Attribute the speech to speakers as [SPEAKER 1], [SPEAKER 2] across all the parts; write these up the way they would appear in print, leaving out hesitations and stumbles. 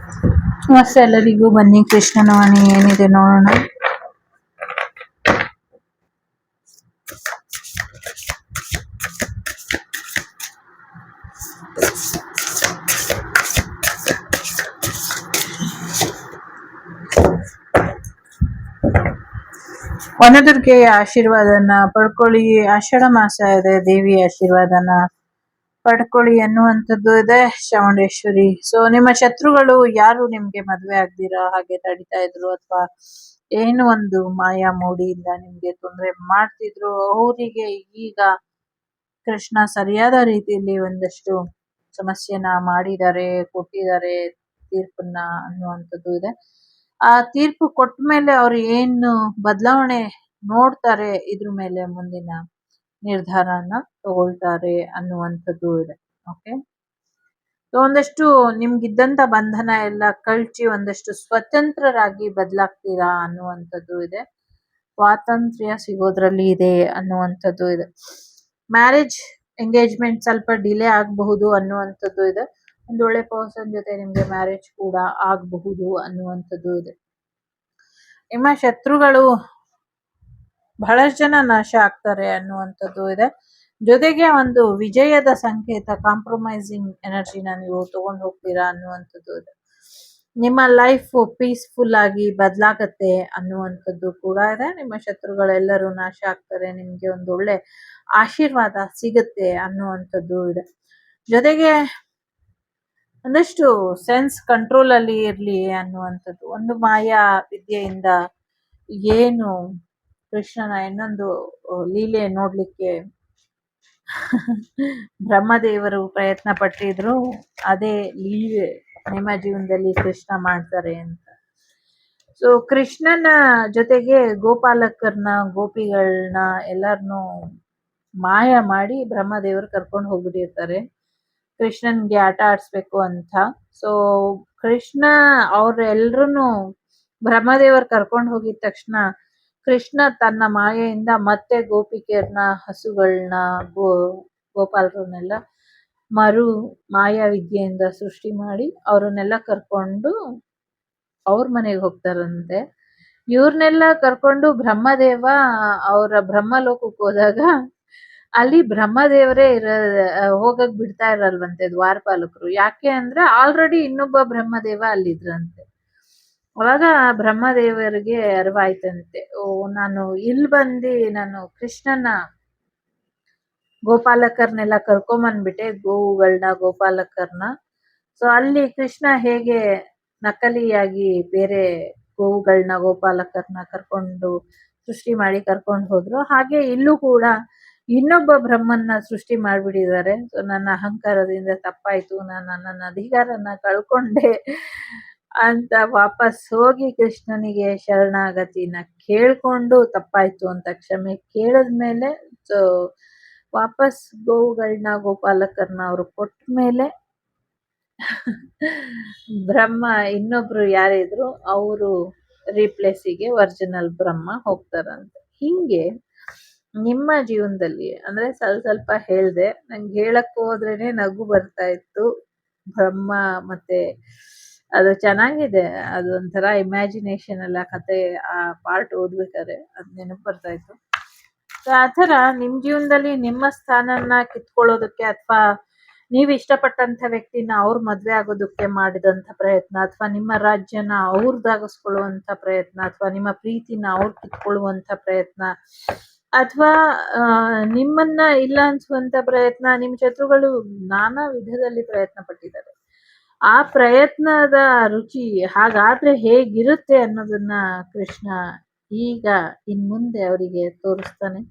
[SPEAKER 1] ನಮಸ್ತೆ ಎಲ್ಲರಿಗೂ. ಬನ್ನಿ ಕೃಷ್ಣನ ವಾಣಿ ಏನಿದೆ ನೋಡೋಣ. ವನದುರ್ಗೆಯ ಆಶೀರ್ವಾದನ ಪಡ್ಕೊಳ್ಳಿ. ಆಷಾಢ ಮಾಸ ಇದೆ, ದೇವಿಯ ಆಶೀರ್ವಾದನ ಪಡ್ಕೊಳ್ಳಿ ಅನ್ನುವಂಥದ್ದು ಇದೆ. ಚಾಮುಂಡೇಶ್ವರಿ. ಸೊ ನಿಮ್ಮ ಶತ್ರುಗಳು ಯಾರು ನಿಮ್ಗೆ ಮದ್ವೆ ಆಗ್ದಿರಾ ಹಾಗೆ ತಡಿತಾ ಇದ್ರು, ಅಥವಾ ಏನು ಒಂದು ಮಾಯಾ ಮೋಡಿಯಿಂದ ನಿಮ್ಗೆ ತೊಂದರೆ ಮಾಡ್ತಿದ್ರು, ಅವರಿಗೆ ಈಗ ಕೃಷ್ಣ ಸರಿಯಾದ ರೀತಿಯಲ್ಲಿ ಒಂದಷ್ಟು ಸಮಸ್ಯೆನ ಮಾಡಿದ್ದಾರೆ, ಕೊಟ್ಟಿದ್ದಾರೆ ತೀರ್ಪನ್ನ ಅನ್ನುವಂಥದ್ದು ಇದೆ. ಆ ತೀರ್ಪು ಕೊಟ್ಟ ಮೇಲೆ ಅವ್ರು ಏನು ಬದಲಾವಣೆ ನೋಡ್ತಾರೆ, ಇದ್ರ ಮೇಲೆ ಮುಂದಿನ ನಿರ್ಧಾರನ ತಗೊಳ್ತಾರೆ ಅನ್ನುವಂಥದ್ದು ಇದೆ. ಓಕೆ, ಸೊ ಒಂದಷ್ಟು ನಿಮ್ಗಿದ್ದಂತ ಬಂಧನ ಎಲ್ಲ ಕಳ್ಚಿ ಒಂದಷ್ಟು ಸ್ವತಂತ್ರರಾಗಿ ಬದಲಾಗ್ತೀರಾ ಅನ್ನುವಂಥದ್ದು ಇದೆ. ಸ್ವಾತಂತ್ರ್ಯ ಸಿಗೋದ್ರಲ್ಲಿ ಇದೆ ಅನ್ನುವಂಥದ್ದು ಇದೆ. ಮ್ಯಾರೇಜ್ ಎಂಗೇಜ್ಮೆಂಟ್ ಸ್ವಲ್ಪ ಡಿಲೇ ಆಗಬಹುದು ಅನ್ನುವಂಥದ್ದು ಇದೆ. ಒಂದು ಒಳ್ಳೆ ಪರ್ಸನ್ ಜೊತೆ ನಿಮ್ಗೆ ಮ್ಯಾರೇಜ್ ಕೂಡ ಆಗಬಹುದು ಅನ್ನುವಂಥದ್ದು ಇದೆ. ನಿಮ್ಮ ಶತ್ರುಗಳು ಬಹಳಷ್ಟು ಜನ ನಾಶ ಆಗ್ತಾರೆ ಅನ್ನುವಂಥದ್ದು ಇದೆ. ಜೊತೆಗೆ ಒಂದು ವಿಜಯದ ಸಂಕೇತ, ಕಾಂಪ್ರಮೈಸಿಂಗ್ ಎನರ್ಜಿನ ನೀವು ತಗೊಂಡು ಹೋಗ್ತೀರಾ ಅನ್ನುವಂಥದ್ದು ಇದೆ. ನಿಮ್ಮ ಲೈಫ್ ಪೀಸ್ಫುಲ್ ಆಗಿ ಬದಲಾಗತ್ತೆ ಅನ್ನುವಂಥದ್ದು ಕೂಡ ಇದೆ. ನಿಮ್ಮ ಶತ್ರುಗಳೆಲ್ಲರೂ ನಾಶ ಆಗ್ತಾರೆ, ನಿಮ್ಗೆ ಒಂದು ಒಳ್ಳೆ ಆಶೀರ್ವಾದ ಸಿಗುತ್ತೆ ಅನ್ನುವಂಥದ್ದು ಇದೆ. ಜೊತೆಗೆ ಒಂದಷ್ಟು ಸೆನ್ಸ್ ಕಂಟ್ರೋಲ್ ಅಲ್ಲಿ ಇರ್ಲಿ ಅನ್ನುವಂಥದ್ದು. ಒಂದು ಮಾಯಾ ವಿದ್ಯೆಯಿಂದ ಏನು ಕೃಷ್ಣನ ಇನ್ನೊಂದು ಲೀಲೆ ನೋಡ್ಲಿಕ್ಕೆ ಬ್ರಹ್ಮದೇವರು ಪ್ರಯತ್ನ ಪಟ್ಟಿದ್ರು, ಅದೇ ಲೀಲೆ ನಿಮ್ಮ ಜೀವನದಲ್ಲಿ ಕೃಷ್ಣ ಮಾಡ್ತಾರೆ ಅಂತ. ಸೊ ಕೃಷ್ಣನ ಜೊತೆಗೆ ಗೋಪಾಲಕರ್ನ, ಗೋಪಿಗಳನ್ನ ಎಲ್ಲರನ್ನೂ ಮಾಯ ಮಾಡಿ ಬ್ರಹ್ಮದೇವರು ಕರ್ಕೊಂಡು ಹೋಗ್ಬಿಟ್ಟಿರ್ತಾರೆ ಕೃಷ್ಣನ್ಗೆ ಆಟ ಆಡಿಸ್ಬೇಕು ಅಂತ. ಸೊ ಕೃಷ್ಣ ಅವ್ರೆಲ್ರೂ ಬ್ರಹ್ಮದೇವರು ಕರ್ಕೊಂಡು ಹೋಗಿದ ತಕ್ಷಣ ಕೃಷ್ಣ ತನ್ನ ಮಾಯೆಯಿಂದ ಮತ್ತೆ ಗೋಪಿಕೆಯರ್ನ, ಹಸುಗಳನ್ನ, ಗೋಪಾಲರನ್ನೆಲ್ಲ ಮರು ಮಾಯಾ ವಿದ್ಯೆಯಿಂದ ಸೃಷ್ಟಿ ಮಾಡಿ ಅವ್ರನ್ನೆಲ್ಲ ಕರ್ಕೊಂಡು ಅವ್ರ ಮನೆಗೆ ಹೋಗ್ತಾರಂತೆ. ಇವ್ರನ್ನೆಲ್ಲ ಕರ್ಕೊಂಡು ಬ್ರಹ್ಮದೇವ ಅವರ ಬ್ರಹ್ಮಲೋಕಕ್ಕೆ ಹೋದಾಗ ಅಲ್ಲಿ ಬ್ರಹ್ಮದೇವರೇ ಹೋಗಕ್ ಬಿಡ್ತಾ ಇರಲ್ವಂತೆ ದ್ವಾರಪಾಲಕರು. ಯಾಕೆ ಅಂದ್ರೆ ಆಲ್ರೆಡಿ ಇನ್ನೊಬ್ಬ ಬ್ರಹ್ಮದೇವ ಅಲ್ಲಿದ್ರಂತೆ. ಅವಾಗ ಬ್ರಹ್ಮದೇವರಿಗೆ ಅರಿವಾಯ್ತಂತೆ, ನಾನು ಇಲ್ಲಿ ಬಂದು ನಾನು ಕೃಷ್ಣನ ಗೋಪಾಲಕರ್ನೆಲ್ಲ ಕರ್ಕೊಂಬಂದ್ಬಿಟ್ಟೆ, ಗೋವುಗಳನ್ನ, ಗೋಪಾಲಕರ್ನ. ಸೊ ಅಲ್ಲಿ ಕೃಷ್ಣ ಹೇಗೆ ನಕಲಿಯಾಗಿ ಬೇರೆ ಗೋವುಗಳನ್ನ, ಗೋಪಾಲಕರ್ನ ಕರ್ಕೊಂಡು ಸೃಷ್ಟಿ ಮಾಡಿ ಕರ್ಕೊಂಡು ಹೋದ್ರು, ಹಾಗೆ ಇಲ್ಲೂ ಕೂಡ ಇನ್ನೊಬ್ಬ ಬ್ರಹ್ಮನ್ನ ಸೃಷ್ಟಿ ಮಾಡ್ಬಿಟ್ಟಿದ್ದಾರೆ. ಸೊ ನನ್ನ ಅಹಂಕಾರದಿಂದ ತಪ್ಪಾಯ್ತು, ನಾನು ನನ್ನ ಅಧಿಕಾರನ ಕಳ್ಕೊಂಡೆ ಅಂತ ವಾಪಸ್ ಹೋಗಿ ಕೃಷ್ಣನಿಗೆ ಶರಣಾಗತಿನ ಕೇಳ್ಕೊಂಡು ತಪ್ಪಾಯ್ತು ಅಂತ ಕ್ಷಮೆ ಕೇಳಿದ್ಮೇಲೆ ಸೊ ವಾಪಸ್ ಗೋವುಗಳನ್ನ, ಗೋಪಾಲಕರ್ನ ಅವರು ಕೊಟ್ಟ ಮೇಲೆ ಬ್ರಹ್ಮ ಇನ್ನೊಬ್ರು ಯಾರಿದ್ರು ಅವರು ರೀಪ್ಲೇಸಿಗೆ ಒರಿಜಿನಲ್ ಬ್ರಹ್ಮ ಹೋಗ್ತಾರಂತೆ. ಹಿಂಗೆ ನಿಮ್ಮ ಜೀವನದಲ್ಲಿ ಅಂದ್ರೆ ಸ್ವಲ್ಪ ಹೇಳ್ದೆ, ನಂಗೆ ಹೇಳಕ್ ಹೋದ್ರೇನೆ ನಗು ಬರ್ತಾ ಇತ್ತು. ಬ್ರಹ್ಮ ಮತ್ತೆ ಅದು ಚೆನ್ನಾಗಿದೆ, ಅದು ಒಂಥರ ಇಮ್ಯಾಜಿನೇಷನ್ ಎಲ್ಲ ಕತೆ. ಆ ಪಾರ್ಟ್ ಓದ್ಬೇಕಾದ್ರೆ ಅದ್ ನೆನಪು ಬರ್ತಾ ಇತ್ತು. ಸೊ ಆ ಥರ ನಿಮ್ ಜೀವನದಲ್ಲಿ ನಿಮ್ಮ ಸ್ಥಾನನ ಕಿತ್ಕೊಳ್ಳೋದಕ್ಕೆ, ಅಥವಾ ನೀವು ಇಷ್ಟಪಟ್ಟಂತ ವ್ಯಕ್ತಿನ ಅವ್ರ ಮದ್ವೆ ಆಗೋದಕ್ಕೆ ಮಾಡಿದಂತ ಪ್ರಯತ್ನ, ಅಥವಾ ನಿಮ್ಮ ರಾಜ್ಯನ ಅವ್ರದಾಗಿಸ್ಕೊಳ್ಳುವಂತ ಪ್ರಯತ್ನ, ಅಥವಾ ನಿಮ್ಮ ಪ್ರೀತಿನ ಅವ್ರು ಕಿತ್ಕೊಳ್ಳುವಂತ ಪ್ರಯತ್ನ, ಅಥವಾ ನಿಮ್ಮನ್ನ ಇಲ್ಲ ಅನ್ಸುವಂತ ಪ್ರಯತ್ನ, ನಿಮ್ ಶತ್ರುಗಳು ನಾನಾ ವಿಧದಲ್ಲಿ ಪ್ರಯತ್ನ ಪಟ್ಟಿದ್ದಾರೆ. ಆ ಪ್ರಯತ್ನದ ರುಚಿ ಹಾಗಾದ್ರೆ ಹೇಗಿರುತ್ತೆ ಅನ್ನೋದನ್ನ ಕೃಷ್ಣ ಈಗ ಇನ್ಮುಂದೆ ಅವರಿಗೆ ತೋರಿಸ್ತಾನೆ.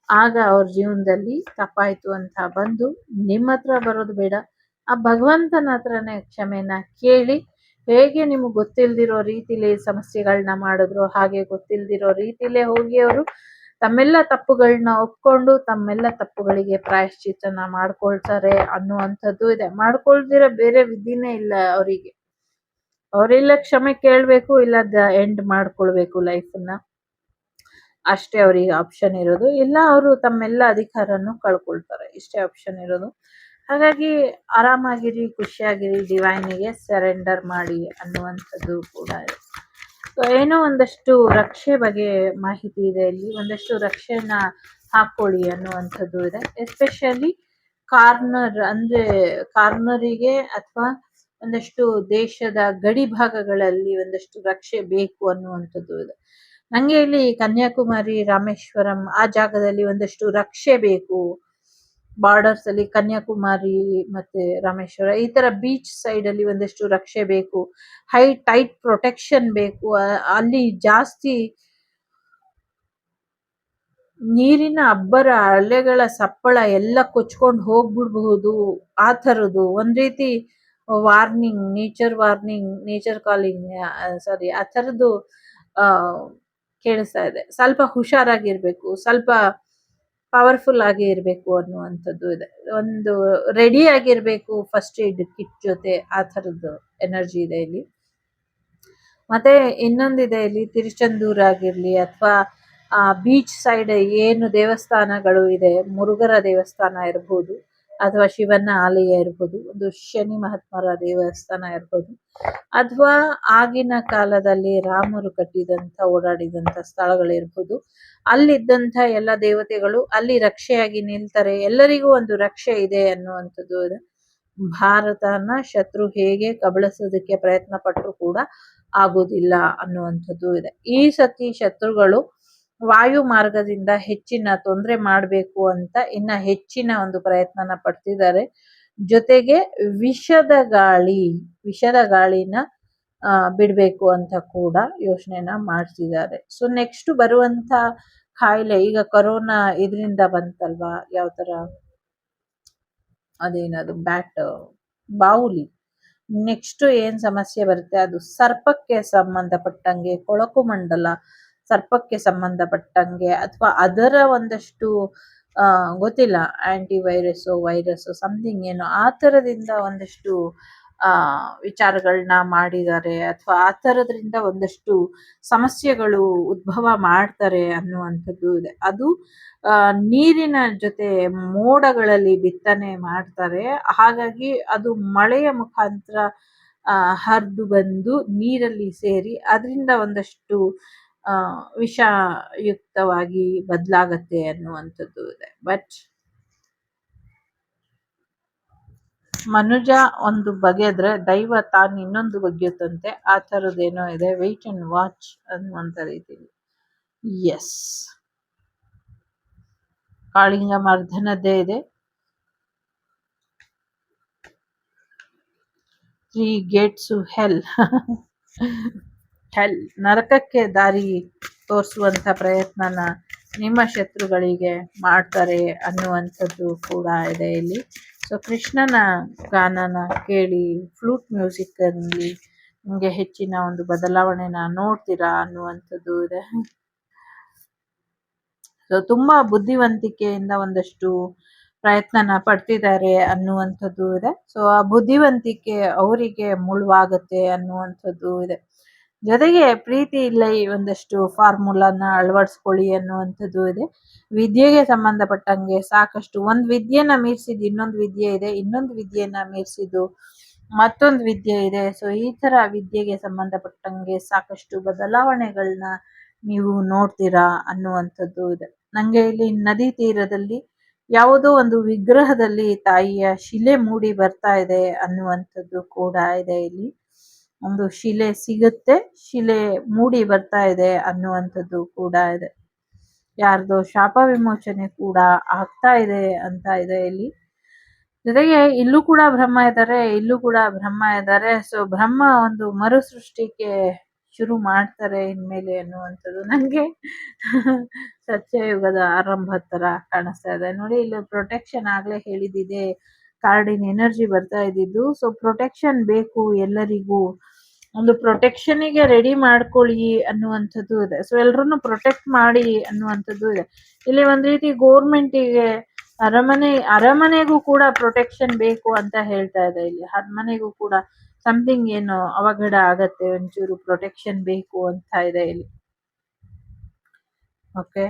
[SPEAKER 1] ಆಗ ಅವ್ರ ಜೀವನದಲ್ಲಿ ತಪ್ಪಾಯ್ತು ಅಂತ ಬಂದು ನಿಮ್ಮ ಹತ್ರ ಬರೋದು ಬೇಡ, ಆ ಭಗವಂತನ ಹತ್ರನೇ ಕ್ಷಮೆನ ಕೇಳಿ. ಹೇಗೆ ನಿಮ್ಗೆ ಗೊತ್ತಿಲ್ದಿರೋ ರೀತಿಲಿ ಸಮಸ್ಯೆಗಳನ್ನ ಮಾಡಿದ್ರು, ಹಾಗೆ ಗೊತ್ತಿಲ್ದಿರೋ ರೀತಿಲೇ ಹೋಗಿ ಅವರು ತಮ್ಮೆಲ್ಲ ತಪ್ಪುಗಳನ್ನ ಒಪ್ಕೊಂಡು ತಮ್ಮೆಲ್ಲ ತಪ್ಪುಗಳಿಗೆ ಪ್ರಾಯಶ್ಚಿತ್ತನ ಮಾಡ್ಕೊಳ್ತಾರೆ ಅನ್ನುವಂಥದ್ದು ಇದೆ. ಮಾಡ್ಕೊಳ್ದಿರೋ ಬೇರೆ ವಿಧಿನೇ ಇಲ್ಲ ಅವರಿಗೆ. ಅವರೆಲ್ಲ ಕ್ಷಮೆ ಕೇಳ್ಬೇಕು, ಇಲ್ಲ ಎಂಡ್ ಮಾಡ್ಕೊಳ್ಬೇಕು ಲೈಫನ್ನ, ಅಷ್ಟೇ ಅವ್ರಿಗೆ ಆಪ್ಷನ್ ಇರೋದು. ಇಲ್ಲ ಅವರು ತಮ್ಮೆಲ್ಲ ಅಧಿಕಾರನ್ನು ಕಳ್ಕೊಳ್ತಾರೆ, ಇಷ್ಟೇ ಆಪ್ಷನ್ ಇರೋದು. ಹಾಗಾಗಿ ಆರಾಮಾಗಿರಿ, ಖುಷಿಯಾಗಿರಿ, ಡಿವೈನಿಗೆ ಸರೆಂಡರ್ ಮಾಡಿ ಅನ್ನುವಂಥದ್ದು ಕೂಡ ಇದೆ. ಸೊ ಏನೋ ಒಂದಷ್ಟು ರಕ್ಷೆ ಬಗ್ಗೆ ಮಾಹಿತಿ ಇದೆ ಇಲ್ಲಿ, ಒಂದಷ್ಟು ರಕ್ಷೆನ ಹಾಕೊಳ್ಳಿ ಅನ್ನುವಂಥದ್ದು ಇದೆ. ಎಸ್ಪೆಷಲಿ ಕಾರ್ನರ್ ಅಂದ್ರೆ ಕಾರ್ನರಿಗೆ ಅಥವಾ ಒಂದಷ್ಟು ದೇಶದ ಗಡಿ ಭಾಗಗಳಲ್ಲಿ ಒಂದಷ್ಟು ರಕ್ಷೆ ಬೇಕು ಅನ್ನುವಂಥದ್ದು ಇದೆ. ನಂಗೆ ಇಲ್ಲಿ ಕನ್ಯಾಕುಮಾರಿ, ರಾಮೇಶ್ವರಂ ಆ ಜಾಗದಲ್ಲಿ ಒಂದಷ್ಟು ರಕ್ಷೆ ಬೇಕು. ಬಾರ್ಡರ್ಸ್ ಅಲ್ಲಿ ಕನ್ಯಾಕುಮಾರಿ ಮತ್ತೆ ರಾಮೇಶ್ವರ ಈ ತರ ಬೀಚ್ ಸೈಡ್ ಅಲ್ಲಿ ಒಂದಷ್ಟು ರಕ್ಷೆ ಬೇಕು, ಟೈಟ್ ಪ್ರೊಟೆಕ್ಷನ್ ಬೇಕು. ಅಲ್ಲಿ ಜಾಸ್ತಿ ನೀರಿನ ಅಬ್ಬರ, ಅಲೆಗಳ ಸಪ್ಪಳ ಎಲ್ಲ ಕೊಚ್ಕೊಂಡು ಹೋಗ್ಬಿಡ್ಬಹುದು. ಆ ಥರದ್ದು ಒಂದ್ ರೀತಿ ವಾರ್ನಿಂಗ್, ನೇಚರ್ ಕಾಲಿಂಗ್, ಸಾರಿ ಆ ಥರದ್ದು ಆ ಕೇಳಿಸ್ತಾ ಇದೆ. ಸ್ವಲ್ಪ ಹುಷಾರಾಗಿರ್ಬೇಕು, ಸ್ವಲ್ಪ ಪವರ್ಫುಲ್ ಆಗಿ ಇರಬೇಕು ಅನ್ನುವಂಥದ್ದು ಇದೆ. ಒಂದು ರೆಡಿ ಆಗಿರ್ಬೇಕು ಫಸ್ಟ್ ಏಡ್ ಕಿಟ್ ಜೊತೆ, ಆ ಥರದ್ದು ಎನರ್ಜಿ ಇದೆ ಇಲ್ಲಿ. ಮತ್ತೆ ಇನ್ನೊಂದಿದೆ ಇಲ್ಲಿ, ತಿರುಚೆಂದೂರ್ ಆಗಿರ್ಲಿ ಅಥವಾ ಬೀಚ್ ಸೈಡ್ ಏನು ದೇವಸ್ಥಾನಗಳು ಇದೆ, ಮುರುಘರ ದೇವಸ್ಥಾನ ಇರ್ಬೋದು ಅಥವಾ ಶಿವನ ಆಲಯ ಇರ್ಬೋದು, ಒಂದು ಶನಿ ಮಹಾತ್ಮರ ದೇವಸ್ಥಾನ ಇರ್ಬೋದು, ಅಥವಾ ಆಗಿನ ಕಾಲದಲ್ಲಿ ರಾಮರು ಕಟ್ಟಿದಂತ ಓಡಾಡಿದಂತ ಸ್ಥಳಗಳಿರ್ಬೋದು, ಅಲ್ಲಿದ್ದಂತ ಎಲ್ಲ ದೇವತೆಗಳು ಅಲ್ಲಿ ರಕ್ಷೆಯಾಗಿ ನಿಲ್ತಾರೆ. ಎಲ್ಲರಿಗೂ ಒಂದು ರಕ್ಷೆ ಇದೆ ಅನ್ನುವಂಥದ್ದು ಇದೆ. ಭಾರತನ ಶತ್ರು ಹೇಗೆ ಕಬಳಿಸೋದಕ್ಕೆ ಪ್ರಯತ್ನ ಪಟ್ಟರು ಕೂಡ ಆಗೋದಿಲ್ಲ ಅನ್ನುವಂಥದ್ದು ಇದೆ. ಈ ಸತಿ ಶತ್ರುಗಳು ವಾಯು ಮಾರ್ಗದಿಂದ ಹೆಚ್ಚಿನ ತೊಂದರೆ ಮಾಡಬೇಕು ಅಂತ ಇನ್ನ ಹೆಚ್ಚಿನ ಒಂದು ಪ್ರಯತ್ನನ ಪಡ್ತಿದ್ದಾರೆ. ಜೊತೆಗೆ ವಿಷದ ಗಾಳಿನ ಬಿಡ್ಬೇಕು ಅಂತ ಕೂಡ ಯೋಚನೆನ ಮಾಡ್ತಿದ್ದಾರೆ. ಸೊ ನೆಕ್ಸ್ಟ್ ಬರುವಂತ ಕಾಯಿಲೆ, ಈಗ ಕೊರೋನಾ ಇದರಿಂದ ಬಂತಲ್ವಾ, ಯಾವ ತರ ಅದೇನದು ಬಾವುಲಿ. ನೆಕ್ಸ್ಟ್ ಏನ್ ಸಮಸ್ಯೆ ಬರುತ್ತೆ, ಅದು ಸರ್ಪಕ್ಕೆ ಸಂಬಂಧಪಟ್ಟಂಗೆ, ಕೊಳಕು ಮಂಡಲ ಸರ್ಪಕ್ಕೆ ಸಂಬಂಧಪಟ್ಟಂಗೆ, ಅಥವಾ ಅದರ ಒಂದಷ್ಟು ಗೊತ್ತಿಲ್ಲ, ವೈರಸ್ ಸಮಥಿಂಗ್ ಏನೋ ಆ ಥರದಿಂದ ಒಂದಷ್ಟು ವಿಚಾರಗಳನ್ನ ಮಾಡಿದ್ದಾರೆ, ಅಥವಾ ಆ ಥರದ್ರಿಂದ ಒಂದಷ್ಟು ಸಮಸ್ಯೆಗಳು ಉದ್ಭವ ಮಾಡ್ತಾರೆ ಅನ್ನುವಂಥದ್ದು ಇದೆ. ಅದು ನೀರಿನ ಜೊತೆ ಮೋಡಗಳಲ್ಲಿ ಬಿತ್ತನೆ ಮಾಡ್ತಾರೆ. ಹಾಗಾಗಿ ಅದು ಮಳೆಯ ಮುಖಾಂತರ ಹರಿದು ಬಂದು ನೀರಲ್ಲಿ ಸೇರಿ ಅದರಿಂದ ಒಂದಷ್ಟು ವಿಷಯುಕ್ತವಾಗಿ ಬದಲಾಗತ್ತೆ ಅನ್ನುವಂಥದ್ದು ಇದೆ. ಬಟ್ ಮನುಜ ಒಂದು ಬಗೆದ್ರೆ ದೈವ ತಾನು ಇನ್ನೊಂದು ಬಗೆಯುತ್ತಂತೆ, ಆ ಥರದ್ದೇನೋ ಇದೆ. ವೆಯ್ಟ್ ಅಂಡ್ ವಾಚ್ ಅನ್ನುವಂಥ ರೀತಿಯಲ್ಲಿ. ಎಸ್, ಕಾಳಿಂಗ ಮರ್ಧನದ್ದೇ ಇದೆ. 3 gates to hell. ನರಕಕ್ಕೆ ದಾರಿ ತೋರಿಸುವಂತ ಪ್ರಯತ್ನನ ನಿಮ್ಮ ಶತ್ರುಗಳಿಗೆ ಮಾಡ್ತಾರೆ ಅನ್ನುವಂಥದ್ದು ಕೂಡ ಇದೆ ಇಲ್ಲಿ. ಸೊ ಕೃಷ್ಣನ ಗಾನನ ಕೇಳಿ, ಫ್ಲೂಟ್ ಮ್ಯೂಸಿಕ್ ಅಲ್ಲಿ ನಿಮಗೆ ಹೆಚ್ಚಿನ ಒಂದು ಬದಲಾವಣೆನ ನೋಡ್ತೀರಾ ಅನ್ನುವಂಥದ್ದು ಇದೆ. ಸೊ ತುಂಬಾ ಬುದ್ಧಿವಂತಿಕೆಯಿಂದ ಒಂದಷ್ಟು ಪ್ರಯತ್ನನ ಪಡ್ತಿದ್ದಾರೆ ಅನ್ನುವಂಥದ್ದು ಇದೆ. ಸೊ ಆ ಬುದ್ಧಿವಂತಿಕೆ ಅವರಿಗೆ ಮುಳುವಾಗತ್ತೆ ಅನ್ನುವಂಥದ್ದು ಇದೆ. ಜೊತೆಗೆ ಪ್ರೀತಿ ಇಲ್ಲ, ಈ ಒಂದಷ್ಟು ಫಾರ್ಮುಲಾನ ಅಳವಡಿಸ್ಕೊಳ್ಳಿ ಅನ್ನುವಂಥದ್ದು ಇದೆ. ವಿದ್ಯೆಗೆ ಸಂಬಂಧಪಟ್ಟಂಗೆ ಸಾಕಷ್ಟು, ಒಂದು ವಿದ್ಯೆನ ಮೀರಿಸಿದ್ದು ಇನ್ನೊಂದು ವಿದ್ಯೆ ಇದೆ, ಇನ್ನೊಂದು ವಿದ್ಯೆನ ಮೀರಿಸಿದ್ದು ಮತ್ತೊಂದು ವಿದ್ಯೆ ಇದೆ. ಸೊ ಈ ತರ ವಿದ್ಯೆಗೆ ಸಂಬಂಧಪಟ್ಟಂಗೆ ಸಾಕಷ್ಟು ಬದಲಾವಣೆಗಳನ್ನ ನೀವು ನೋಡ್ತೀರಾ ಅನ್ನುವಂಥದ್ದು ಇದೆ. ನಂಗೆ ಇಲ್ಲಿ ನದಿ ತೀರದಲ್ಲಿ ಯಾವುದೋ ಒಂದು ವಿಗ್ರಹದಲ್ಲಿ ತಾಯಿಯ ಶಿಲೆ ಮೂಡಿ ಬರ್ತಾ ಇದೆ ಅನ್ನುವಂಥದ್ದು ಕೂಡ ಇದೆ. ಇಲ್ಲಿ ಒಂದು ಶಿಲೆ ಸಿಗುತ್ತೆ, ಶಿಲೆ ಮೂಡಿ ಬರ್ತಾ ಇದೆ ಅನ್ನುವಂಥದ್ದು ಕೂಡ ಇದೆ. ಯಾರ್ದೋ ಶಾಪ ವಿಮೋಚನೆ ಕೂಡ ಆಗ್ತಾ ಇದೆ ಅಂತ ಇದೆ ಇಲ್ಲಿ. ಜೊತೆಗೆ ಇಲ್ಲೂ ಕೂಡ ಬ್ರಹ್ಮ ಇದ್ದಾರೆ. ಸೊ ಬ್ರಹ್ಮ ಒಂದು ಮರು ಸೃಷ್ಟಿಗೆ ಶುರು ಮಾಡ್ತಾರೆ ಇನ್ಮೇಲೆ ಅನ್ನುವಂಥದ್ದು ನಂಗೆ ಸತ್ಯಯುಗದ ಆರಂಭ ತರ ಕಾಣಿಸ್ತಾ ಇದೆ. ನೋಡಿ, ಇಲ್ಲಿ ಪ್ರೊಟೆಕ್ಷನ್ ಆಗ್ಲೇ ಹೇಳಿದಿದೆ, ಕಾರ್ಡಿನ ಎನರ್ಜಿ ಬರ್ತಾ ಇದ್ದಿದ್ದು. ಸೊ ಪ್ರೊಟೆಕ್ಷನ್ ಬೇಕು ಎಲ್ಲರಿಗೂ, ಒಂದು ಪ್ರೊಟೆಕ್ಷನ್ಗೆ ರೆಡಿ ಮಾಡ್ಕೊಳ್ಳಿ ಅನ್ನುವಂಥದ್ದು ಇದೆ. ಸೊ ಎಲ್ರನ್ನು ಪ್ರೊಟೆಕ್ಟ್ ಮಾಡಿ ಅನ್ನುವಂಥದ್ದು ಇದೆ. ಇಲ್ಲಿ ಒಂದ್ ರೀತಿ ಗೋರ್ಮೆಂಟಿಗೆ, ಅರಮನೆಗೂ ಕೂಡ ಪ್ರೊಟೆಕ್ಷನ್ ಬೇಕು ಅಂತ ಹೇಳ್ತಾ ಇದೆ. ಇಲ್ಲಿ ಅರಮನೆಗೂ ಕೂಡ ಸಮಥಿಂಗ್ ಏನು ಅವಘಡ ಆಗತ್ತೆ, ಒಂಚೂರು ಪ್ರೊಟೆಕ್ಷನ್ ಬೇಕು ಅಂತ ಇದೆ ಇಲ್ಲಿ. ಓಕೆ,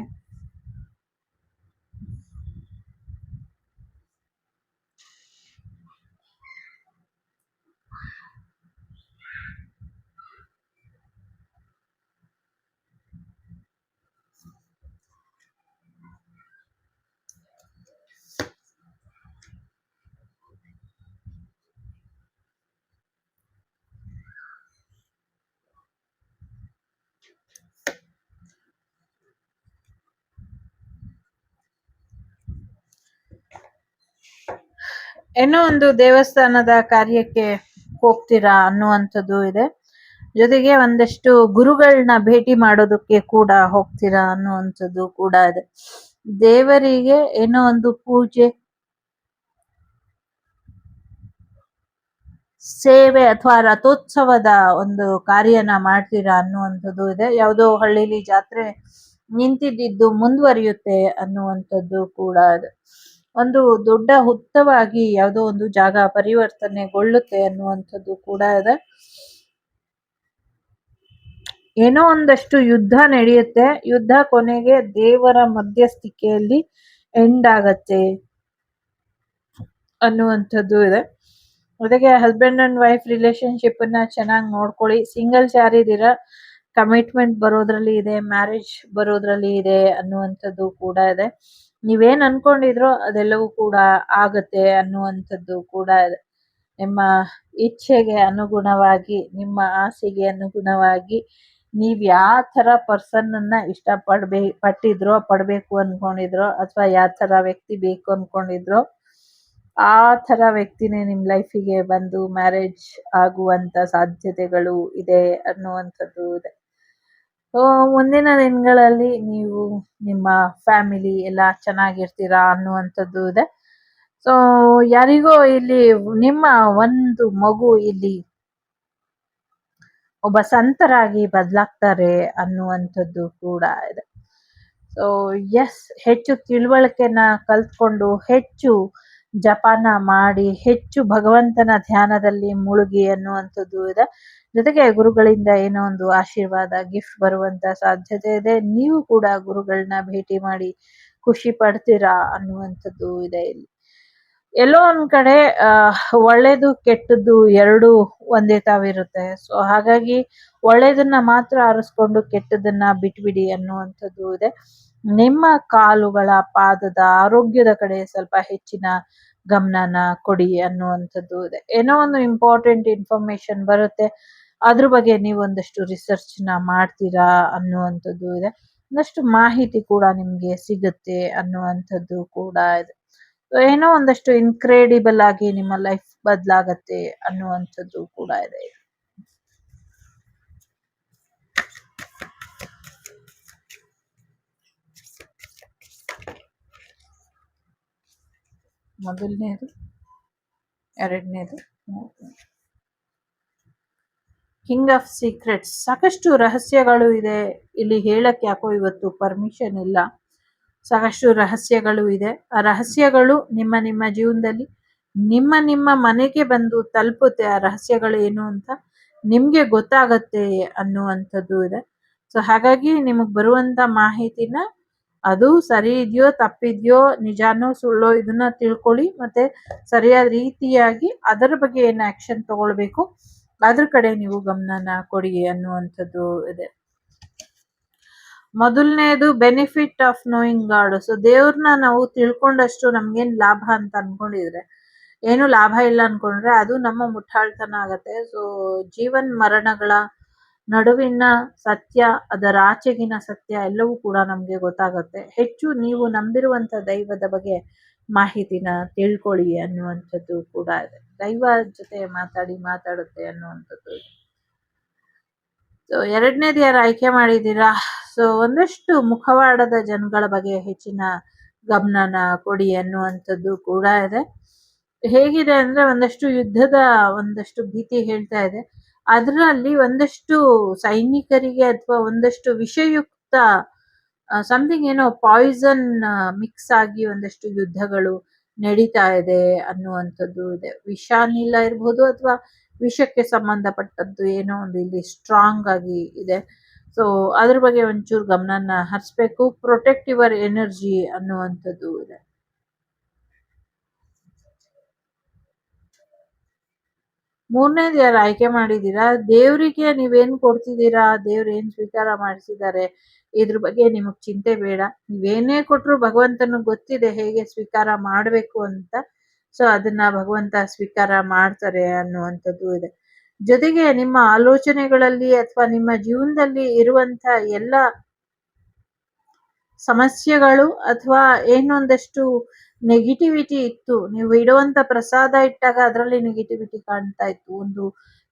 [SPEAKER 1] ಏನೋ ಒಂದು ದೇವಸ್ಥಾನದ ಕಾರ್ಯಕ್ಕೆ ಹೋಗ್ತೀರಾ ಅನ್ನುವಂಥದ್ದು ಇದೆ. ಜೊತೆಗೆ ಒಂದಷ್ಟು ಗುರುಗಳನ್ನ ಭೇಟಿ ಮಾಡೋದಕ್ಕೆ ಕೂಡ ಹೋಗ್ತೀರಾ ಅನ್ನುವಂಥದ್ದು ಕೂಡ ಇದೆ. ದೇವರಿಗೆ ಏನೋ ಒಂದು ಪೂಜೆ, ಸೇವೆ ಅಥವಾ ರಥೋತ್ಸವದ ಒಂದು ಕಾರ್ಯನ ಮಾಡ್ತೀರಾ ಅನ್ನುವಂಥದ್ದು ಇದೆ. ಯಾವುದೋ ಹಳ್ಳಿಲಿ ಜಾತ್ರೆ ನಿಂತಿದ್ದು ಮುಂದುವರಿಯುತ್ತೆ ಅನ್ನುವಂಥದ್ದು ಕೂಡ ಇದೆ. ಒಂದು ದೊಡ್ಡ ಹುತ್ತವಾಗಿ ಯಾವುದೋ ಒಂದು ಜಾಗ ಪರಿವರ್ತನೆಗೊಳ್ಳುತ್ತೆ ಅನ್ನುವಂಥದ್ದು ಕೂಡ ಇದೆ. ಏನೋ ಒಂದಷ್ಟು ಯುದ್ಧ ನಡೆಯುತ್ತೆ, ಯುದ್ಧ ಕೊನೆಗೆ ದೇವರ ಮಧ್ಯಸ್ಥಿಕೆಯಲ್ಲಿ ಎಂಡ್ ಆಗತ್ತೆ ಅನ್ನುವಂಥದ್ದು ಇದೆ. ಜೊತೆಗೆ ಹಸ್ಬೆಂಡ್ ಅಂಡ್ ವೈಫ್ ರಿಲೇಶನ್ಶಿಪ್ ಅನ್ನ ಚೆನ್ನಾಗಿ ನೋಡ್ಕೊಳ್ಳಿ. ಸಿಂಗಲ್ಸ್ ಯಾರಿದ್ದೀರಾ ಕಮಿಟ್ಮೆಂಟ್ ಬರೋದ್ರಲ್ಲಿ ಇದೆ, ಮ್ಯಾರೇಜ್ ಬರೋದ್ರಲ್ಲಿ ಇದೆ ಅನ್ನುವಂಥದ್ದು ಕೂಡ ಇದೆ. ನೀವೇನ್ ಅನ್ಕೊಂಡಿದ್ರೋ ಅದೆಲ್ಲವೂ ಕೂಡ ಆಗತ್ತೆ ಅನ್ನುವಂಥದ್ದು ಕೂಡ ಇದೆ. ನಿಮ್ಮ ಇಚ್ಛೆಗೆ ಅನುಗುಣವಾಗಿ, ನಿಮ್ಮ ಆಸೆಗೆ ಅನುಗುಣವಾಗಿ ನೀವ್ ಯಾವ ತರ ಪರ್ಸನ್ ಅನ್ನ ಪಟ್ಟಿದ್ರೋ, ಪಡ್ಬೇಕು ಅನ್ಕೊಂಡಿದ್ರೋ, ಅಥವಾ ಯಾವ ತರ ವ್ಯಕ್ತಿ ಬೇಕು ಅನ್ಕೊಂಡಿದ್ರೋ ಆ ತರ ವ್ಯಕ್ತಿನೇ ನಿಮ್ ಲೈಫಿಗೆ ಬಂದು ಮ್ಯಾರೇಜ್ ಆಗುವಂತ ಸಾಧ್ಯತೆಗಳು ಇದೆ ಅನ್ನುವಂಥದ್ದು ಇದೆ. ಸೊ ಮುಂದಿನ ದಿನಗಳಲ್ಲಿ ನೀವು ನಿಮ್ಮ ಫ್ಯಾಮಿಲಿ ಎಲ್ಲ ಚೆನ್ನಾಗಿರ್ತೀರಾ ಅನ್ನುವಂಥದ್ದು ಇದೆ. ಸೊ ಯಾರಿಗೋ ಇಲ್ಲಿ ನಿಮ್ಮ ಒಂದು ಮಗು ಇಲ್ಲಿ ಒಬ್ಬ ಸಂತರಾಗಿ ಬದಲಾಗ್ತಾರೆ ಅನ್ನುವಂಥದ್ದು ಕೂಡ ಇದೆ. ಸೊ ಎಸ್, ಹೆಚ್ಚು ತಿಳುವಳಿಕೆನ ಕಲ್ತ್ಕೊಂಡು ಹೆಚ್ಚು ಜಪಾನ ಮಾಡಿ ಹೆಚ್ಚು ಭಗವಂತನ ಧ್ಯಾನದಲ್ಲಿ ಮುಳುಗಿ ಅನ್ನುವಂಥದ್ದು ಇದೆ. ಜೊತೆಗೆ ಗುರುಗಳಿಂದ ಏನೋ ಒಂದು ಆಶೀರ್ವಾದ ಗಿಫ್ಟ್ ಬರುವಂತ ಸಾಧ್ಯತೆ ಇದೆ. ನೀವು ಕೂಡ ಗುರುಗಳನ್ನ ಭೇಟಿ ಮಾಡಿ ಖುಷಿ ಪಡ್ತೀರಾ ಅನ್ನುವಂಥದ್ದು ಇದೆ. ಇಲ್ಲಿ ಎಲ್ಲೋ ಒಂದ್ ಕಡೆ ಒಳ್ಳೇದು ಕೆಟ್ಟದ್ದು ಎರಡು ಒಂದೇ ತಾವಿರುತ್ತೆ. ಸೊ ಹಾಗಾಗಿ ಒಳ್ಳೇದನ್ನ ಮಾತ್ರ ಆರಿಸ್ಕೊಂಡು ಕೆಟ್ಟದನ್ನ ಬಿಟ್ಬಿಡಿ ಅನ್ನುವಂಥದ್ದು ಇದೆ. ನಿಮ್ಮ ಕಾಲುಗಳ ಪಾದದ ಆರೋಗ್ಯದ ಕಡೆ ಸ್ವಲ್ಪ ಹೆಚ್ಚಿನ ಗಮನನ ಕೊಡಿ ಅನ್ನುವಂಥದ್ದು ಇದೆ. ಏನೋ ಒಂದು ಇಂಪಾರ್ಟೆಂಟ್ ಇನ್ಫಾರ್ಮೇಶನ್ ಬರುತ್ತೆ, ಅದ್ರ ಬಗ್ಗೆ ನೀವು ಒಂದಷ್ಟು ರಿಸರ್ಚ್ ನ ಮಾಡ್ತೀರಾ ಅನ್ನುವಂಥದ್ದು ಇದೆ. ಒಂದಷ್ಟು ಮಾಹಿತಿ ಕೂಡ ನಿಮ್ಗೆ ಸಿಗುತ್ತೆ ಅನ್ನುವಂಥದ್ದು ಕೂಡ ಇದೆ. ಏನೋ ಒಂದಷ್ಟು ಇನ್ಕ್ರೆಡಿಬಲ್ ಆಗಿ ನಿಮ್ಮ ಲೈಫ್ ಬದಲಾಗತ್ತೆ ಅನ್ನುವಂಥದ್ದು ಕೂಡ ಇದೆ. ಮೊದಲನೇದು, ಎರಡನೇದು, ಕಿಂಗ್ ಆಫ್ ಸೀಕ್ರೆಟ್ಸ್. ಸಾಕಷ್ಟು ರಹಸ್ಯಗಳು ಇದೆ ಇಲ್ಲಿ. ಹೇಳಕ್ ಯಾಕೋ ಇವತ್ತು ಪರ್ಮಿಷನ್ ಇಲ್ಲ. ಸಾಕಷ್ಟು ರಹಸ್ಯಗಳು ಇದೆ. ಆ ರಹಸ್ಯಗಳು ನಿಮ್ಮ ನಿಮ್ಮ ಜೀವನದಲ್ಲಿ ನಿಮ್ಮ ನಿಮ್ಮ ಮನೆಗೆ ಬಂದು ತಲುಪುತ್ತೆ. ಆ ರಹಸ್ಯಗಳು ಏನು ಅಂತ ನಿಮ್ಗೆ ಗೊತ್ತಾಗತ್ತೆ ಅನ್ನುವಂಥದ್ದು ಇದೆ. ಸೊ ಹಾಗಾಗಿ ನಿಮಗ್ ಬರುವಂತ ಮಾಹಿತಿನ ಅದು ಸರಿ ಇದೆಯೋ ತಪ್ಪಿದ್ಯೋ ನಿಜಾನೋ ಸುಳ್ಳೋ ಇದನ್ನ ತಿಳ್ಕೊಳ್ಳಿ, ಮತ್ತೆ ಸರಿಯಾದ ರೀತಿಯಾಗಿ ಅದರ ಬಗ್ಗೆ ಏನು ಆಕ್ಷನ್ ತಗೊಳ್ಬೇಕು ಅದ್ರ ಕಡೆ ನೀವು ಗಮನನ ಕೊಡಿ ಅನ್ನುವಂಥದ್ದು ಇದೆ. ಮೊದಲನೇದು benefit of knowing god. So ದೇವ್ರನ್ನ ನಾವು ತಿಳ್ಕೊಂಡಷ್ಟು ನಮ್ಗೇನ್ ಲಾಭ ಅಂತ ಅನ್ಕೊಂಡಿದ್ರೆ, ಏನು ಲಾಭ ಇಲ್ಲ ಅನ್ಕೊಂಡ್ರೆ ಅದು ನಮ್ಮ ಮುಟ್ಟಾಳ್ತನ ಆಗತ್ತೆ. ಸೊ ಜೀವನ್ ಮರಣಗಳ ನಡುವಿನ ಸತ್ಯ, ಅದರ ಆಚೆಗಿನ ಸತ್ಯ ಎಲ್ಲವೂ ಕೂಡ ನಮ್ಗೆ ಗೊತ್ತಾಗತ್ತೆ. ಹೆಚ್ಚು ನೀವು ನಂಬಿರುವಂತ ದೈವದ ಬಗ್ಗೆ ಮಾಹಿತಿನ ತಿಳ್ಕೊಳ್ಳಿ ಅನ್ನುವಂಥದ್ದು ಕೂಡ ಇದೆ. ದೈವ ಜೊತೆ ಮಾತಾಡುತ್ತೆ ಅನ್ನುವಂಥದ್ದು. ಸೊ ಎರಡನೇದು ಯಾರು ಆಯ್ಕೆ ಮಾಡಿದ್ದೀರಾ? ಸೊ ಒಂದಷ್ಟು ಮುಖವಾಡದ ಜನಗಳ ಬಗ್ಗೆ ಹೆಚ್ಚಿನ ಗಮನನ ಕೊಡಿ ಅನ್ನುವಂಥದ್ದು ಕೂಡ ಇದೆ. ಹೇಗಿದೆ ಅಂದ್ರೆ ಒಂದಷ್ಟು ಯುದ್ಧದ ಒಂದಷ್ಟು ಭೀತಿ ಹೇಳ್ತಾ ಇದೆ. ಅದರಲ್ಲಿ ಒಂದಷ್ಟು ಸೈನಿಕರಿಗೆ ಅಥವಾ ಒಂದಷ್ಟು ವಿಷಯುಕ್ತ ಸಮಥಿಂಗ್ ಏನೋ ಪಾಯ್ಸನ್ ಮಿಕ್ಸ್ ಆಗಿ ಒಂದಷ್ಟು ಯುದ್ಧಗಳು ನಡೀತಾ ಇದೆ ಅನ್ನುವಂಥದ್ದು ಇದೆ. ವಿಷಾನಿಲ ಇರ್ಬೋದು ಅಥವಾ ವಿಷಕ್ಕೆ ಸಂಬಂಧಪಟ್ಟದ್ದು ಏನೋ ಒಂದು ಇಲ್ಲಿ ಸ್ಟ್ರಾಂಗ್ ಆಗಿ ಇದೆ. ಸೊ ಅದ್ರ ಬಗ್ಗೆ ಒಂಚೂರು ಗಮನನ ಹರಿಸ್ಬೇಕು. ಪ್ರೊಟೆಕ್ಟ್ ಯುವರ್ ಎನರ್ಜಿ ಅನ್ನುವಂಥದ್ದು ಇದೆ. ಮೂರನೇದು ಯಾರು ಆಯ್ಕೆ ಮಾಡಿದೀರಾ? ದೇವ್ರಿಗೆ ನೀವೇನ್ ಕೊಡ್ತಿದ್ದೀರಾ, ದೇವ್ರು ಏನ್ ಸ್ವೀಕಾರ ಮಾಡಿಸಿದ್ದಾರೆ ಇದ್ರ ಬಗ್ಗೆ ನಿಮಗ್ ಚಿಂತೆ ಬೇಡ. ನೀವೇನೇ ಕೊಟ್ರು ಭಗವಂತನಿಗೆ ಗೊತ್ತಿದೆ ಹೇಗೆ ಸ್ವೀಕಾರ ಮಾಡ್ಬೇಕು ಅಂತ. ಸೊ ಅದನ್ನ ಭಗವಂತ ಸ್ವೀಕಾರ ಮಾಡ್ತಾರೆ ಅನ್ನುವಂಥದ್ದು ಇದೆ. ಜೊತೆಗೆ ನಿಮ್ಮ ಆಲೋಚನೆಗಳಲ್ಲಿ ಅಥವಾ ನಿಮ್ಮ ಜೀವನದಲ್ಲಿ ಇರುವಂತ ಎಲ್ಲ ಸಮಸ್ಯೆಗಳು ಅಥವಾ ಏನೊಂದಷ್ಟು ನೆಗೆಟಿವಿಟಿ ಇತ್ತು. ನೀವು ಇಡುವಂತ ಪ್ರಸಾದ ಇಟ್ಟಾಗ ಅದರಲ್ಲಿ ನೆಗೆಟಿವಿಟಿ ಕಾಣ್ತಾ ಇತ್ತು. ಒಂದು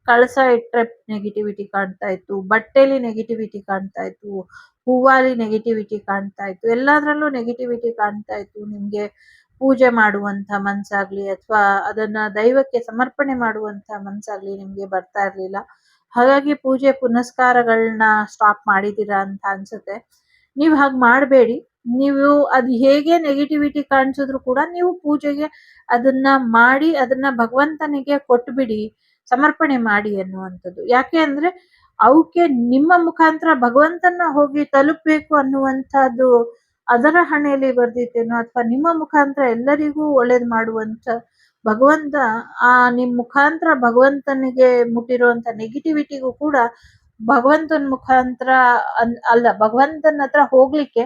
[SPEAKER 1] ಕಳಸ ಇಟ್ಟರೆ ನೆಗೆಟಿವಿಟಿ ಕಾಣ್ತಾ ಇತ್ತು. ಬಟ್ಟೆಲಿ ನೆಗೆಟಿವಿಟಿ ಕಾಣ್ತಾ ಇತ್ತು. ಹೂವಾಲಿ ನೆಗೆಟಿವಿಟಿ ಕಾಣ್ತಾ ಇತ್ತು. ಎಲ್ಲದರಲ್ಲೂ ನೆಗೆಟಿವಿಟಿ ಕಾಣ್ತಾ ಇತ್ತು. ನಿಮ್ಗೆ ಪೂಜೆ ಮಾಡುವಂತ ಮನ್ಸಾಗ್ಲಿ ಅಥವಾ ಅದನ್ನ ದೈವಕ್ಕೆ ಸಮರ್ಪಣೆ ಮಾಡುವಂತ ಮನ್ಸಾಗ್ಲಿ ನಿಮ್ಗೆ ಬರ್ತಾ ಇರ್ಲಿಲ್ಲ. ಹಾಗಾಗಿ ಪೂಜೆ ಪುನಸ್ಕಾರಗಳನ್ನ ಸ್ಟಾಪ್ ಮಾಡಿದೀರಾ ಅಂತ ಅನ್ಸುತ್ತೆ. ನೀವ್ ಹಾಗ್ ಮಾಡ್ಬೇಡಿ. ನೀವು ಅದು ಹೇಗೆ ನೆಗೆಟಿವಿಟಿ ಕಾಣಿಸಿದ್ರು ಕೂಡ ನೀವು ಪೂಜೆಗೆ ಅದನ್ನ ಮಾಡಿ ಅದನ್ನ ಭಗವಂತನಿಗೆ ಕೊಟ್ಬಿಡಿ, ಸಮರ್ಪಣೆ ಮಾಡಿ ಅನ್ನುವಂಥದ್ದು. ಯಾಕೆ ಅಂದ್ರೆ ಅವಕ್ಕೆ ನಿಮ್ಮ ಮುಖಾಂತರ ಭಗವಂತನ ಹೋಗಿ ತಲುಪಬೇಕು ಅನ್ನುವಂಥದ್ದು ಅದರ ಹಣೆಯಲ್ಲಿ ಬರ್ದಿತ್ತೇನೋ, ಅಥವಾ ನಿಮ್ಮ ಮುಖಾಂತರ ಎಲ್ಲರಿಗೂ ಒಳ್ಳೇದ್ ಮಾಡುವಂತ ಭಗವಂತ ನಿಮ್ ಮುಖಾಂತರ ಭಗವಂತನಿಗೆ ಮುಟ್ಟಿರುವಂತ ನೆಗೆಟಿವಿಟಿಗೂ ಕೂಡ ಭಗವಂತನ ಮುಖಾಂತರ ಅಲ್ಲ, ಭಗವಂತನ ಹತ್ರ ಹೋಗ್ಲಿಕ್ಕೆ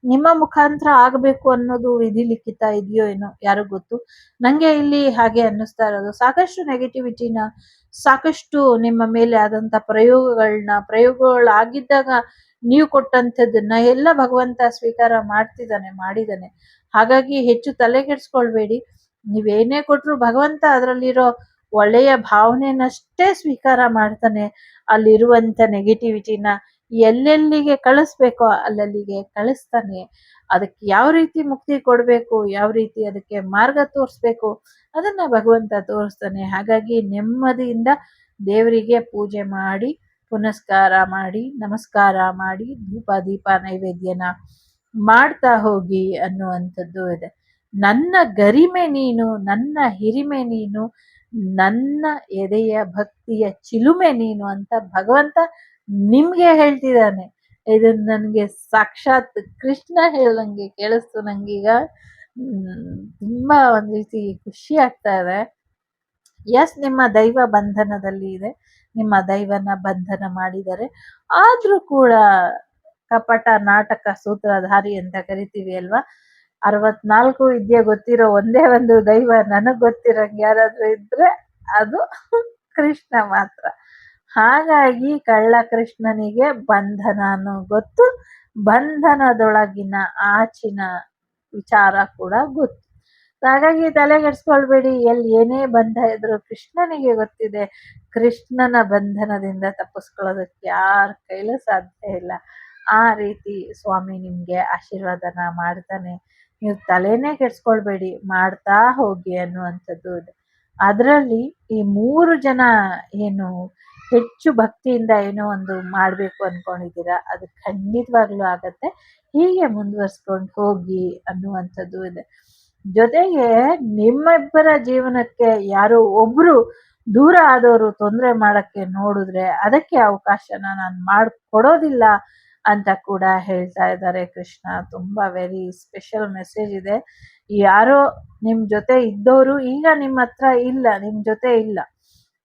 [SPEAKER 1] ನಿಮ್ಮ ಮುಖಾಂತರ ಆಗ್ಬೇಕು ಅನ್ನೋದು ವಿಧಿ ಲಿಖಿತ ಇದೆಯೋ ಏನೋ ಯಾರಿಗ್ ಗೊತ್ತು. ನಂಗೆ ಇಲ್ಲಿ ಹಾಗೆ ಅನ್ನಿಸ್ತಾ ಇರೋದು. ಸಾಕಷ್ಟು ನೆಗೆಟಿವಿಟಿನ, ಸಾಕಷ್ಟು ನಿಮ್ಮ ಮೇಲೆ ಆದಂತ ಪ್ರಯೋಗಗಳಾಗಿದ್ದಾಗ ನೀವು ಕೊಟ್ಟಂಥದ್ದನ್ನ ಎಲ್ಲ ಭಗವಂತ ಸ್ವೀಕಾರ ಮಾಡಿದಾನೆ. ಹಾಗಾಗಿ ಹೆಚ್ಚು ತಲೆ ಕೆಡ್ಸ್ಕೊಳ್ಬೇಡಿ. ನೀವೇನೇ ಕೊಟ್ರು ಭಗವಂತ ಅದರಲ್ಲಿರೋ ಒಳ್ಳೆಯ ಭಾವನೆಯನ್ನಷ್ಟೇ ಸ್ವೀಕಾರ ಮಾಡ್ತಾನೆ. ಅಲ್ಲಿರುವಂತ ನೆಗೆಟಿವಿಟಿನ ಎಲ್ಲೆಲ್ಲಿಗೆ ಕಳಿಸ್ಬೇಕೋ ಅಲ್ಲಲ್ಲಿಗೆ ಕಳಿಸ್ತಾನೆ. ಅದಕ್ಕೆ ಯಾವ ರೀತಿ ಮುಕ್ತಿ ಕೊಡ್ಬೇಕು, ಯಾವ ರೀತಿ ಅದಕ್ಕೆ ಮಾರ್ಗ ತೋರಿಸ್ಬೇಕು ಅದನ್ನ ಭಗವಂತ ತೋರಿಸ್ತಾನೆ. ಹಾಗಾಗಿ ನೆಮ್ಮದಿಯಿಂದ ದೇವರಿಗೆ ಪೂಜೆ ಮಾಡಿ, ಪುನಸ್ಕಾರ ಮಾಡಿ, ನಮಸ್ಕಾರ ಮಾಡಿ, ಧೂಪ ದೀಪ ನೈವೇದ್ಯನ ಮಾಡ್ತಾ ಹೋಗಿ ಅನ್ನುವಂಥದ್ದು ಇದೆ. ನನ್ನ ಗರಿಮೆ ನೀನು, ನನ್ನ ಹಿರಿಮೆ ನೀನು, ನನ್ನ ಎದೆಯ ಭಕ್ತಿಯ ಚಿಲುಮೆ ನೀನು ಅಂತ ಭಗವಂತ ನಿಮ್ಗೆ ಹೇಳ್ತಿದ್ದಾನೆ. ಇದು ನನ್ಗೆ ಸಾಕ್ಷಾತ್ ಕೃಷ್ಣ ಹೇಳ್ದಂಗೆ ಕೇಳಿಸ್ತು ನಂಗೀಗ. ತುಂಬಾ ಒಂದ್ ರೀತಿ ಖುಷಿ ಆಗ್ತಾ ಇದೆ. ಎಸ್, ನಿಮ್ಮ ದೈವ ಬಂಧನದಲ್ಲಿ ಇದೆ, ನಿಮ್ಮ ದೈವನ ಬಂಧನ ಮಾಡಿದರೆ. ಆದ್ರೂ ಕೂಡ ಕಪಟ ನಾಟಕ ಸೂತ್ರಧಾರಿ ಅಂತ ಕರಿತೀವಿ ಅಲ್ವಾ. 64 ವಿದ್ಯೆ ಗೊತ್ತಿರೋ ಒಂದೇ ಒಂದು ದೈವ ನನಗ್ ಗೊತ್ತಿರಂಗೆ ಯಾರಾದ್ರೂ ಇದ್ರೆ ಅದು ಕೃಷ್ಣ ಮಾತ್ರ. ಹಾಗಾಗಿ ಕಳ್ಳ ಕೃಷ್ಣನಿಗೆ ಬಂಧನನು ಗೊತ್ತು, ಬಂಧನದೊಳಗಿನ ಆಚಿನ ವಿಚಾರ ಕೂಡ ಗೊತ್ತು. ಹಾಗಾಗಿ ತಲೆಗೆಡ್ಸ್ಕೊಳ್ಬೇಡಿ. ಎಲ್ಲಿ ಏನೇ ಬಂಧ ಇದ್ರು ಕೃಷ್ಣನಿಗೆ ಗೊತ್ತಿದೆ. ಕೃಷ್ಣನ ಬಂಧನದಿಂದ ತಪ್ಪಿಸ್ಕೊಳ್ಳೋದಕ್ಕೆ ಯಾರ ಕೈಲೂ ಸಾಧ್ಯ ಇಲ್ಲ. ಆ ರೀತಿ ಸ್ವಾಮಿ ನಿಮ್ಗೆ ಆಶೀರ್ವಾದನ ಮಾಡ್ತಾನೆ. ನೀವು ತಲೆನೇ ಕೆಡ್ಸ್ಕೊಳ್ಬೇಡಿ, ಮಾಡ್ತಾ ಹೋಗಿ ಅನ್ನುವಂಥದ್ದು ಇದೆ. ಅದರಲ್ಲಿ ಈ 3 ಜನ ಏನು ಹೆಚ್ಚು ಭಕ್ತಿಯಿಂದ ಏನೋ ಒಂದು ಮಾಡ್ಬೇಕು ಅನ್ಕೊಂಡಿದ್ದೀರಾ, ಅದು ಖಂಡಿತವಾಗ್ಲೂ ಆಗತ್ತೆ. ಹೀಗೆ ಮುಂದುವರ್ಸ್ಕೊಂಡು ಹೋಗಿ ಅನ್ನುವಂಥದ್ದು ಇದೆ. ಜೊತೆಗೆ ನಿಮ್ಮಿಬ್ಬರ ಜೀವನಕ್ಕೆ ಯಾರೋ ಒಬ್ರು ದೂರ ಆದವರು ತೊಂದರೆ ಮಾಡಕ್ಕೆ ನೋಡಿದ್ರೆ ಅದಕ್ಕೆ ಅವಕಾಶನ ನಾನು ಮಾಡ್ಕೊಡೋದಿಲ್ಲ ಅಂತ ಕೂಡ ಹೇಳ್ತಾ ಇದ್ದಾರೆ ಕೃಷ್ಣ. ತುಂಬಾ ವೆರಿ ಸ್ಪೆಷಲ್ ಮೆಸೇಜ್ ಇದೆ. ಯಾರೋ ನಿಮ್ ಜೊತೆ ಇದ್ದವರು ಈಗ ನಿಮ್ಮ ಹತ್ರ ಇಲ್ಲ, ನಿಮ್ ಜೊತೆ ಇಲ್ಲ,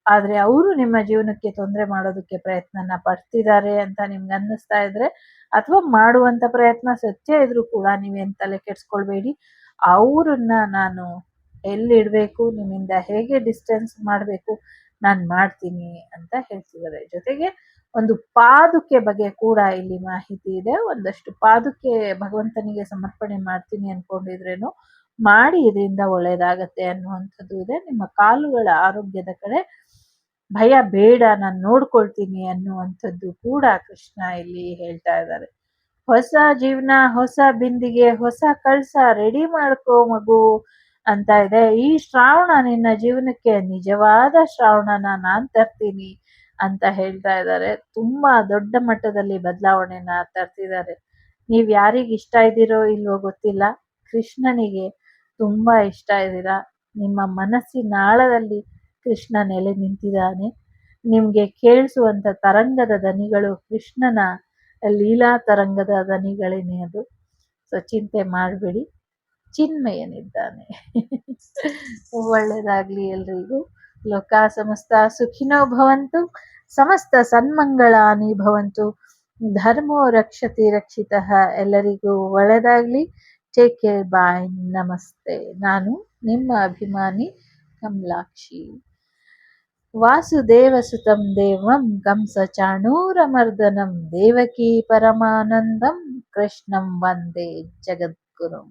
[SPEAKER 1] ಆದ್ರೆ ಅವರು ನಿಮ್ಮ ಜೀವನಕ್ಕೆ ತೊಂದರೆ ಮಾಡೋದಕ್ಕೆ ಪ್ರಯತ್ನನ ಪಡ್ತಿದ್ದಾರೆ ಅಂತ ನಿಮ್ಗೆ ಅನ್ನಿಸ್ತಾ ಇದ್ರೆ, ಅಥವಾ ಮಾಡುವಂತ ಪ್ರಯತ್ನ ಸತ್ಯ ಇದ್ರು ಕೂಡ ನೀವೇನ್ ತಲೆ ಕೆಡ್ಸ್ಕೊಳ್ಬೇಡಿ. ಅವ್ರನ್ನ ನಾನು ಎಲ್ಲಿಡ್ಬೇಕು, ನಿಮ್ಮಿಂದ ಹೇಗೆ ಡಿಸ್ಟೆನ್ಸ್ ಮಾಡ್ಬೇಕು ನಾನ್ ಮಾಡ್ತೀನಿ ಅಂತ ಹೇಳ್ತಿದ್ದಾರೆ. ಜೊತೆಗೆ ಒಂದು ಪಾದುಕೆ ಬಗ್ಗೆ ಕೂಡ ಇಲ್ಲಿ ಮಾಹಿತಿ ಇದೆ. ಒಂದಷ್ಟು ಪಾದುಕೆ ಭಗವಂತನಿಗೆ ಸಮರ್ಪಣೆ ಮಾಡ್ತೀನಿ ಅನ್ಕೊಂಡಿದ್ರೇನು ಮಾಡಿ, ಇದರಿಂದ ಒಳ್ಳೇದಾಗತ್ತೆ ಅನ್ನುವಂಥದ್ದು ಇದೆ. ನಿಮ್ಮ ಕಾಲುಗಳ ಆರೋಗ್ಯದ ಕಡೆ ಭಯ ಬೇಡ, ನಾನು ನೋಡ್ಕೊಳ್ತೀನಿ ಅನ್ನುವಂಥದ್ದು ಕೂಡ ಕೃಷ್ಣ ಇಲ್ಲಿ ಹೇಳ್ತಾ ಇದ್ದಾರೆ. ಹೊಸ ಜೀವನ, ಹೊಸ ಬಿಂದಿಗೆ, ಹೊಸ ಕಳ್ಸ ರೆಡಿ ಮಾಡ್ಕೋ ಮಗು ಅಂತ ಇದೆ. ಈ ಶ್ರಾವಣ ನಿನ್ನ ಜೀವನಕ್ಕೆ ನಿಜವಾದ ಶ್ರಾವಣನ ನಾನ್ ತರ್ತೀನಿ ಅಂತ ಹೇಳ್ತಾ ಇದ್ದಾರೆ. ತುಂಬಾ ದೊಡ್ಡ ಮಟ್ಟದಲ್ಲಿ ಬದಲಾವಣೆನ ತರ್ತಿದ್ದಾರೆ. ನೀವ್ ಯಾರಿಗ್ ಇಷ್ಟ ಇದ್ದೀರೋ ಇಲ್ವೋ ಗೊತ್ತಿಲ್ಲ, ಕೃಷ್ಣನಿಗೆ ತುಂಬಾ ಇಷ್ಟ ಇದ್ದೀರಾ. ನಿಮ್ಮ ಮನಸ್ಸಿನ ಆಳದಲ್ಲಿ ಕೃಷ್ಣ ನೆಲೆ ನಿಂತಿದ್ದಾನೆ. ನಿಮ್ಗೆ ಕೇಳಿಸುವಂತ ತರಂಗದ ದನಿಗಳು ಕೃಷ್ಣನ ಲೀಲಾ ತರಂಗದ ದನಿಗಳೇನೆ ಅದು. ಸೊ ಚಿಂತೆ ಮಾಡಬೇಡಿ, ಚಿನ್ಮಯನಿದ್ದಾನೆ. ಒಳ್ಳೆದಾಗ್ಲಿ ಎಲ್ರಿಗೂ. ಲೋಕ ಸಮಸ್ತ ಸುಖಿನೋ ಭವಂತು, ಸಮಸ್ತ ಸನ್ಮಂಗಳಾನಿ ಭವಂತು, ಧರ್ಮೋ ರಕ್ಷತಿ ರಕ್ಷಿತಃ. ಎಲ್ಲರಿಗೂ ಒಳ್ಳೆದಾಗ್ಲಿ. ಟೇಕ್ ಕೇರ್, ಬಾಯ್, ನಮಸ್ತೆ. ನಾನು ನಿಮ್ಮ ಅಭಿಮಾನಿ ಕಮಲಾಕ್ಷಿ. ವಾಸುದೇವಸುತಂ ದೇವಂ ಕಂಸಚಾಣೂರಮರ್ದನಂ ದೇವಕೀ ಪರಮಾನಂದಂ ಕೃಷ್ಣಂ ವಂದೇ ಜಗದ್ಗುರುಂ.